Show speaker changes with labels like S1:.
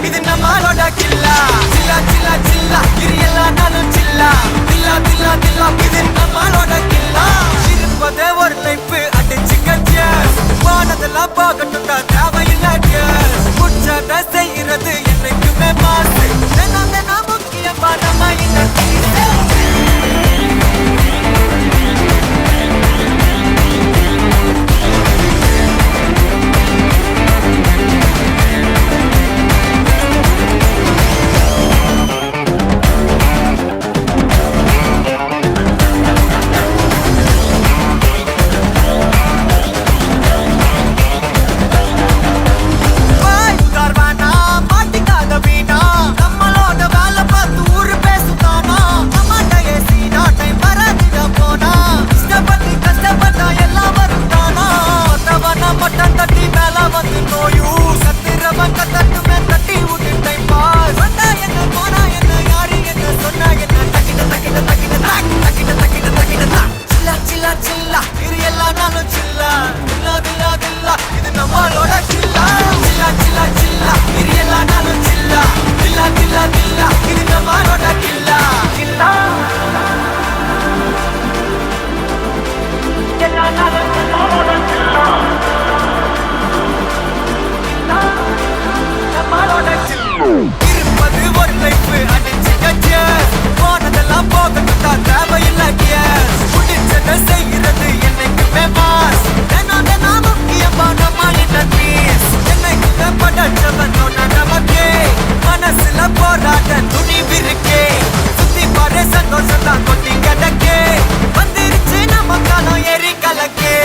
S1: இது நம்மளோட கில்லா சில்லா சில்லா சில்லா இரியலா நானும் சில்லா தில்லா தில்லா தில்லா இது நம்மளோட கில்லா இருப்பதே ஒரு லைஃப் அடிச்சு கட்டியஸ் போனதெல்லாம் போகட்டும் தான் தேவையில்லை டியர்ஸ் முச்சத செய்யறது என்னைக்குமே மாசு தினம் தினம் முக்கியமா நம்ம இந்த இருப்பது ஒரு லைஃப் அடிச்சு கட்டியஸ் போனதெல்லாம் போகட்டும் தான் தேவையில்லை டியர்ஸ் முடிச்சத செய்யறது என்னைக்குமே மாஸ் தினம் தினம் முக்கியமா நம்ம இந்த பீஸ் என்னைக்குமே படைச்சவன் சொன்ன நமக்கே மனசுல போராட்ட துணிவு இருக்கே சுத்தி பாரு சந்தோஷம் தான் கொட்டி கிடக்கே வந்துருச்சு நம்ம காலம் ஏறி கலக்கே